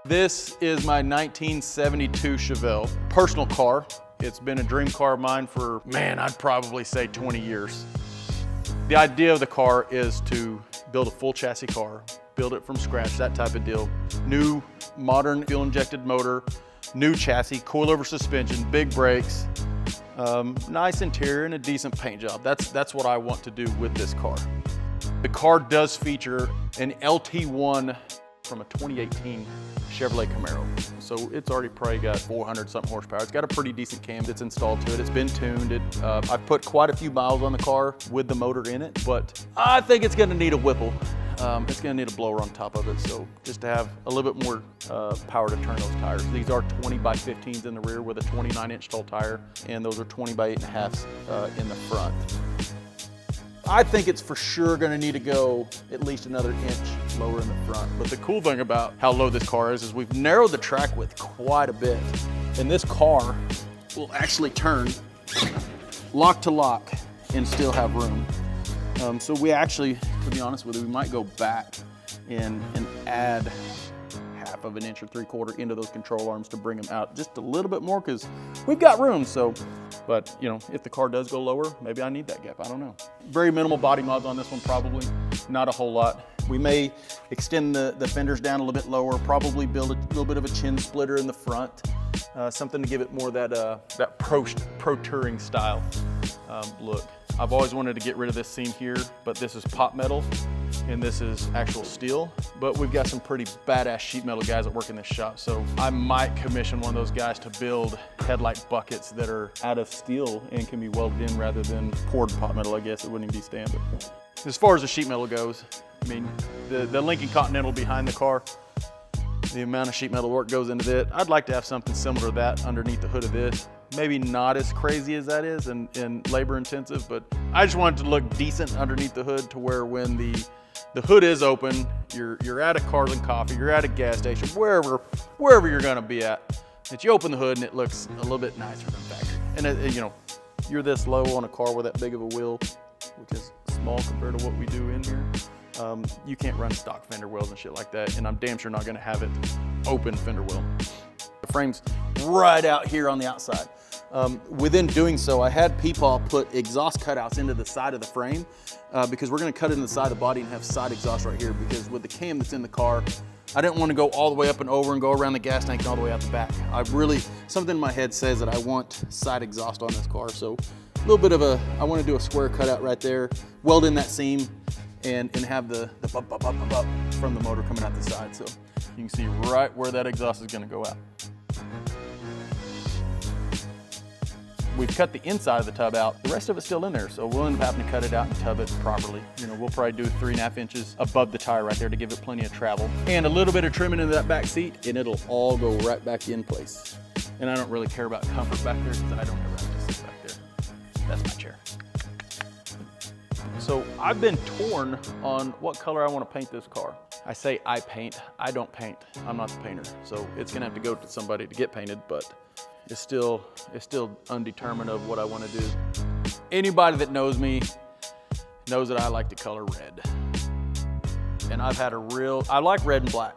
This is my 1972 Chevelle, personal car. It's been a dream car of mine for, man, I'd probably say 20 years. The idea of the car is to build a full chassis car, build it from scratch, that type of deal. New, modern fuel-injected motor, new chassis, coilover suspension, big brakes, nice interior and a decent paint job. That's what I want to do with this car. The car does feature an LT1 from a 2018 Chevrolet Camaro. So it's already probably got 400 something horsepower. It's got a pretty decent cam that's installed to it. It's been tuned. I've put quite a few miles on the car with the motor in it, but I think it's gonna need a Whipple. It's gonna need a blower on top of it. So just to have a little bit more power to turn those tires. These are 20 by 15s in the rear with a 29-inch tall tire, and those are 20 by 8.5s in the front. I think it's for sure gonna need to go at least another inch lower in the front. But the cool thing about how low this car is we've narrowed the track width quite a bit. And this car will actually turn lock to lock and still have room. So we actually, to be honest with you, we might go back and add half of an inch or 3/4 into those control arms to bring them out just a little bit more, because we've got room. So, but you know, if the car does go lower, maybe I need that gap, I don't know. Very minimal body mods on this one, probably not a whole lot. We may extend the fenders down a little bit lower, probably build a little bit of a chin splitter in the front, something to give it more that pro touring style look. I've always wanted to get rid of this seam here, but this is pot metal and this is actual steel. But we've got some pretty badass sheet metal guys that work in this shop, so I might commission one of those guys to build headlight buckets that are out of steel and can be welded in rather than poured pot metal. I guess it wouldn't even be standard. As far as the sheet metal goes, I mean, the Lincoln Continental behind the car, the amount of sheet metal work goes into it. I'd like to have something similar to that underneath the hood of this. Maybe not as crazy as that is and labor intensive, but I just want it to look decent underneath the hood, to where when the hood is open, you're at a Cars and Coffee, you're at a gas station, wherever you're gonna be at, that you open the hood and it looks a little bit nicer than factory. And you know, you're this low on a car with that big of a wheel, which is small compared to what we do in here. You can't run stock fender wells and shit like that, and I'm damn sure not gonna have it open fender well. The frame's right out here on the outside. Within doing so, I had Peepaw put exhaust cutouts into the side of the frame because we're gonna cut into the side of the body and have side exhaust right here, because with the cam that's in the car, I didn't want to go all the way up and over and go around the gas tank and all the way out the back. Something in my head says that I want side exhaust on this car, so a little bit of I want to do a square cutout right there, weld in that seam, and have the bump from the motor coming out the side, so you can see right where that exhaust is gonna go out. We've cut the inside of the tub out. The rest of it's still in there, so we'll end up having to cut it out and tub it properly. You know, we'll probably do 3.5 inches above the tire right there to give it plenty of travel. And a little bit of trimming into that back seat, and it'll all go right back in place. And I don't really care about comfort back there, because I don't ever have to sit back there. That's my chair. So I've been torn on what color I want to paint this car. I say I paint, I don't paint. I'm not the painter, so it's gonna have to go to somebody to get painted, but it's still undetermined of what I want to do. Anybody that knows me knows that I like the color red. And I like red and black.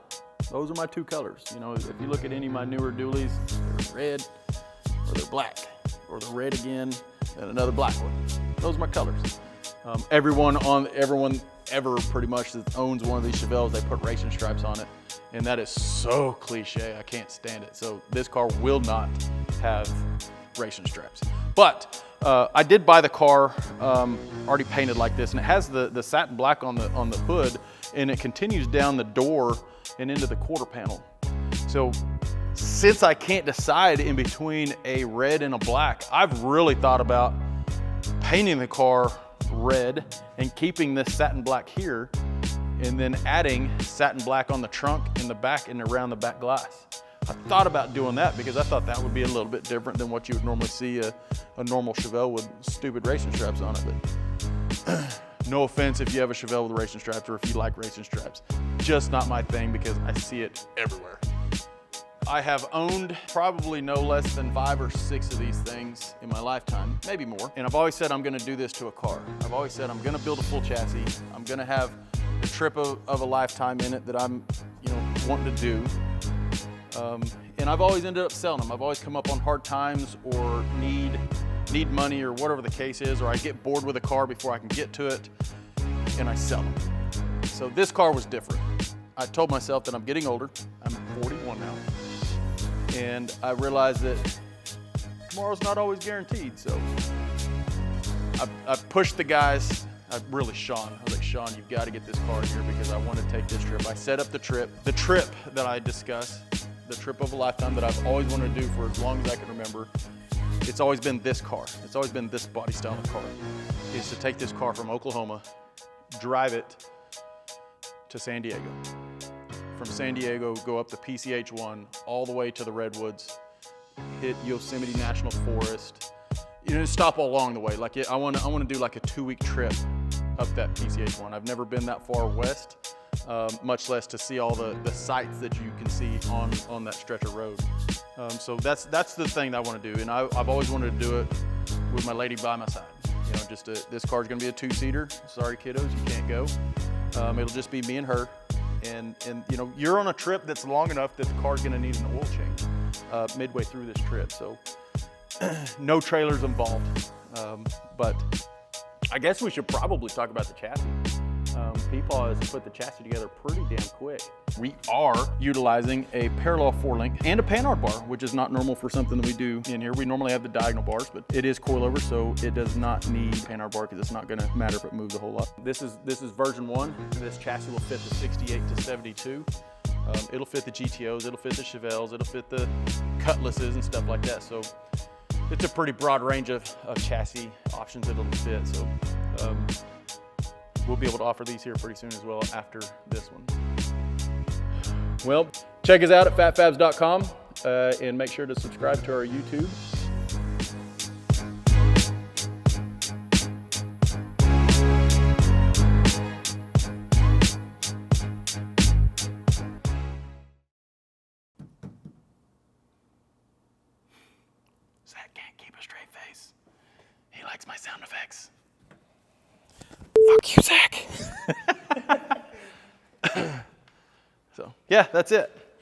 Those are my two colors. You know, if you look at any of my newer dualies, they're red or they're black, or they're red again and another black one. Those are my colors. Everyone ever pretty much that owns one of these Chevelles, they put racing stripes on it. And that is so cliche, I can't stand it. So this car will not have racing stripes. But I did buy the car already painted like this, and it has the satin black on the hood, and it continues down the door and into the quarter panel. So since I can't decide in between a red and a black, I've really thought about painting the car red and keeping this satin black here, and then adding satin black on the trunk, in the back, and around the back glass. I thought about doing that because I thought that would be a little bit different than what you would normally see a normal Chevelle with stupid racing straps on it. But no offense if you have a Chevelle with racing straps, or if you like racing straps. Just not my thing, because I see it everywhere. I have owned probably no less than 5 or 6 of these things in my lifetime, maybe more. And I've always said I'm gonna do this to a car. I've always said I'm gonna build a full chassis. I'm gonna have the trip of a lifetime in it that I'm wanting to do. And I've always ended up selling them. I've always come up on hard times or need money or whatever the case is, or I get bored with a car before I can get to it, and I sell them. So this car was different. I told myself that I'm getting older. I'm 41 now. And I realized that tomorrow's not always guaranteed. So I pushed the guys, Sean. I was like, Sean, you've got to get this car here because I want to take this trip. I set up the trip that I discussed, the trip of a lifetime that I've always wanted to do for as long as I can remember. It's always been this car. It's always been this body style of car, is to take this car from Oklahoma, drive it to San Diego. From San Diego, go up the PCH1 all the way to the Redwoods, hit Yosemite National Forest. You know, stop all along the way. Like I want to do like a 2-week trip up that PCH1. I've never been that far west, much less to see all the sights that you can see on that stretch of road. So that's the thing that I want to do, and I've always wanted to do it with my lady by my side. You know, this car's going to be a 2-seater. Sorry, kiddos, you can't go. It'll just be me and her. And you know, you're on a trip that's long enough that the car's going to need an oil change midway through this trip. So no trailers involved. But I guess we should probably talk about the chassis. People has put the chassis together pretty damn quick. We are utilizing a parallel 4-link and a panhard bar, which is not normal for something that we do in here. We normally have the diagonal bars, but it is coilover, so it does not need panhard bar because it's not going to matter if it moves a whole lot. This is version 1. This chassis will fit the 68 to 72. It'll fit the GTOs, it'll fit the Chevelles, it'll fit the Cutlasses and stuff like that. So it's a pretty broad range of chassis options that it'll fit. So we'll be able to offer these here pretty soon as well after this one. Well, check us out at phatphabz.com and make sure to subscribe to our YouTube. Zach can't keep a straight face. He likes my sound effects. Fuck you, Zach. So, yeah, that's it.